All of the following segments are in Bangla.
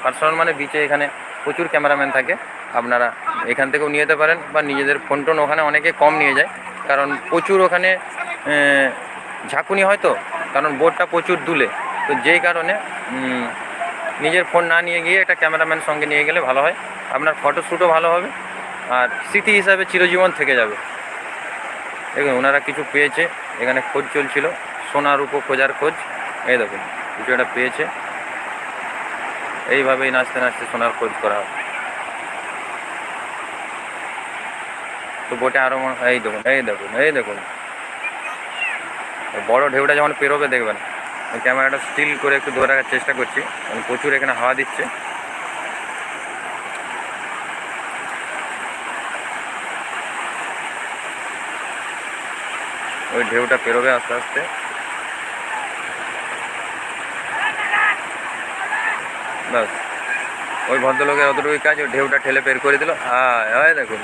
পার্সোনাল মানে বিচে এখানে প্রচুর ক্যামেরাম্যান থাকে, আপনারা এখান থেকেও নিয়ে যেতে পারেন বা নিজেদের ফোন টোন ওখানে অনেকে কম নিয়ে যায়, কারণ প্রচুর ওখানে ঝাঁকুনি হয় তো, কারণ বোটটা প্রচুর দুলে, তো যেই কারণে নিজের ফোন না নিয়ে গিয়ে একটা ক্যামেরাম্যান সঙ্গে নিয়ে গেলে ভালো হয়, আপনার ফটোশ্যুটও ভালো হবে আর স্মৃতি হিসাবে চিরজীবন থেকে যাবে। দেখুন ওনারা কিছু পেয়েছে, এখানে খোঁজ চলছিল, সোনা রূপো খোঁজার খোঁজ, এই দেখুন কিছু একটা পেয়েছে, এইভাবেই নাচতে নাচতে সোনার খোঁজ করা হবে। তো বোটে আরও এই দেখুন এই দেখুন এই দেখুন বড় ঢেউটা যখন পেরোবে দেখবেন, ওই ক্যামেরাটা স্টিল করে একটু ধরে রাখার চেষ্টা করছি, কারণ প্রচুর এখানে হাওয়া দিচ্ছে। ওই ঢেউটা পেরোবে আস্তে আস্তে, ব্যাস ওই ভদ্রলোকের অতটুকুই কাজ, ওই ঢেউটা ঠেলে বের করে দিল। হয় দেখুন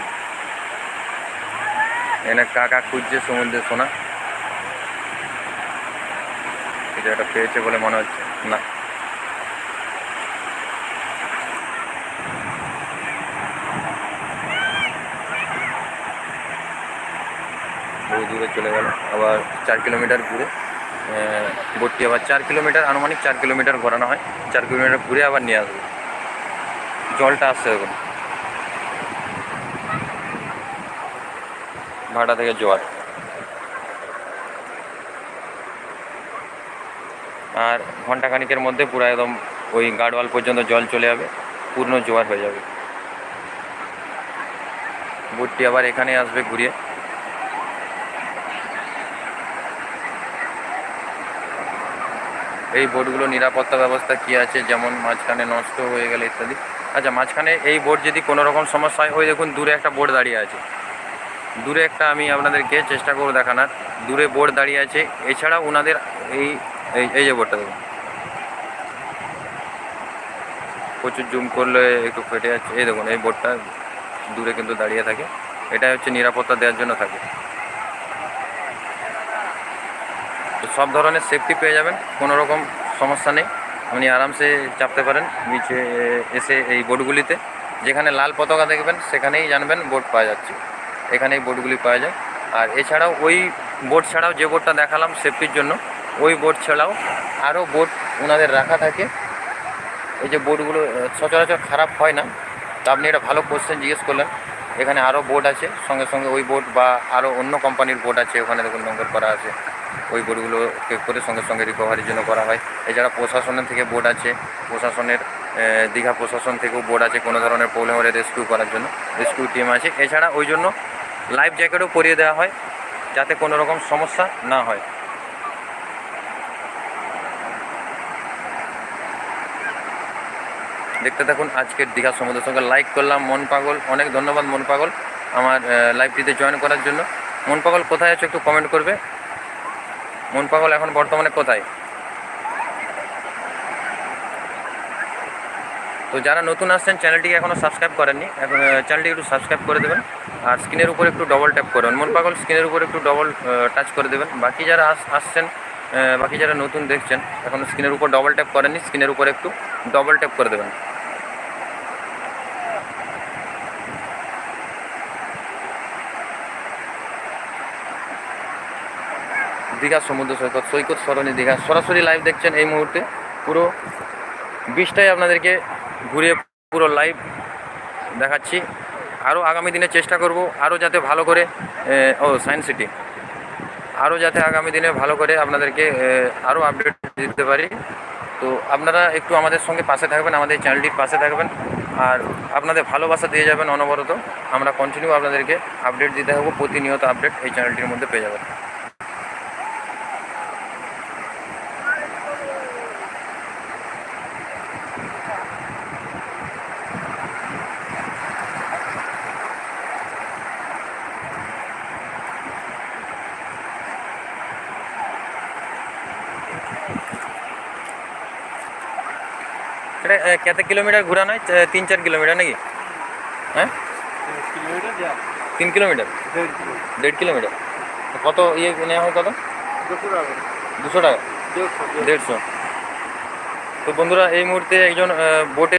এখানে কাকা খুঁজছে সমুদ্রের সোনা, কিছু একটা পেয়েছে বলে মনে হচ্ছে, না বহু দূরে চলে গেল, আবার 4 কিলোমিটার ঘুরে বোটটি আবার 4 কিলোমিটার, আনুমানিক 4 কিলোমিটার ঘোরানো হয়, 4 কিলোমিটার ঘুরে আবার নিয়ে আসবে। জলটা আসছে দেখুন, ভাটা থেকে জোয়ার, আর ঘন্টাখানিকের মধ্যে পুরো একদম ওই গার্ডওয়াল পর্যন্ত জল চলে যাবে, পূর্ণ জোয়ার হয়ে যাবে। বোটটি আবার এখানে আসবে ঘুরিয়ে। এই বোটগুলো নিরাপত্তা ব্যবস্থা কী আছে, যেমন মাঝখানে নষ্ট হয়ে গেলে ইত্যাদি। আচ্ছা, মাঝখানে এই বোট যদি কোনো রকম সমস্যা হয়, ওই দেখুন দূরে একটা বোট দাঁড়িয়ে আছে, দূরে একটা, আমি আপনাদেরকে চেষ্টা করব দেখানোর, দূরে বোট দাঁড়িয়ে আছে। এছাড়া ওনাদের এই এই যে বোটটা দেখুন, প্রচুর জুম করলে একটু ফেটে যাচ্ছে, এই দেখুন এই বোটটা দূরে কিন্তু দাঁড়িয়ে থাকে, এটাই হচ্ছে নিরাপত্তা দেওয়ার জন্য থাকে। তো সব ধরনের সেফটি পেয়ে যাবেন, কোনো রকম সমস্যা নেই, আপনি আরামসে চাপতে পারেন নিচে এসে এই বোটগুলিতে। যেখানে লাল পতাকা দেখবেন সেখানেই জানবেন বোট পাওয়া যাচ্ছে, এখানেই বোটগুলি পাওয়া যায়। আর এছাড়াও ওই বোট ছাড়াও যে বোটটা দেখালাম সেফটির জন্য, ওই বোট ছাড়াও আরও বোট ওনাদের রাখা থাকে। এই যে বোটগুলো সচরাচর খারাপ হয় না, তো আপনি এটা ভালো কোশ্চেন জিজ্ঞেস করলেন। এখানে আরও বোট আছে, সঙ্গে সঙ্গে ওই বোট বা আরও অন্য কোম্পানির বোট আছে, ওখানে দেখুন নম্বর করা আছে, ওই বোটগুলো চেক করে সঙ্গে সঙ্গে রিকভারির জন্য করা হয়। এছাড়া প্রশাসনের থেকে বোট আছে, প্রশাসনের দীঘা প্রশাসন থেকেও বোট আছে, কোনো ধরনের প্রবলেম হলে রেস্কিউ করার জন্য রেস্কিউ টিম আছে। এছাড়া ওই জন্য লাইফ জ্যাকেটও পরিয়ে দেওয়া হয়, যাতে কোনো রকম সমস্যা না হয়। দেখতে থাকুন আজকের দীঘা সমুদ্র সঙ্গে। লাইক করলাম মন পাগল, অনেক ধন্যবাদ মন পাগল আমার লাইভটিতে জয়েন করার জন্য। মন পাগল কোথায় আছো একটু কমেন্ট করবে, মন পাগল এখন বর্তমানে কোথায়? তো যারা নতুন আসছেন, চ্যানেলটিকে এখনও সাবস্ক্রাইব করেননি, এখন চ্যানেলটি একটু সাবস্ক্রাইব করে দেবেন, আর স্ক্রিনের উপর একটু ডবল ট্যাপ করবেন, মন পাগল স্ক্রিনের উপর একটু ডবল টাচ করে দেবেন। বাকি যারা আসছেন, বাকি যারা নতুন দেখছেন, এখনও স্ক্রিনের উপর ডবল ট্যাপ করেননি, স্ক্রিনের উপর একটু ডবল ট্যাপ করে দেবেন। দীঘা সমুদ্র সৈকত, সৈকত সরণি দীঘা সরাসরি লাইভ দেখছেন এই মুহূর্তে, পুরো বিচটাই আপনাদেরকে ঘুরিয়ে পুরো লাইভ দেখাচ্ছি। আরও আগামী দিনে চেষ্টা করব আরও যাতে ভালো করে সায়েন্স সিটি, আরও যাতে আগামী দিনে ভালো করে আপনাদেরকে আরও আপডেট দিতে পারি। তো আপনারা একটু আমাদের সঙ্গে পাশে থাকবেন, আমাদের চ্যানেলটির পাশে থাকবেন, আর আপনাদের ভালোবাসা দিয়ে যাবেন অনবরত। আমরা কন্টিনিউ আপনাদেরকে আপডেট দিতে থাকবো, প্রতিনিয়ত আপডেট এই চ্যানেলটির মধ্যে পেয়ে যাবেন। এটা কত কিলোমিটার ঘোরানো হয়? 3-4 কিলোমিটার নাকি? হ্যাঁ, 3 কিলোমিটার, 1.5 কিলোমিটার। কত ইয়ে নেওয়া হয়? কত? 200 টাকা, 150? তো বন্ধুরা এই মুহূর্তে একজন বোটে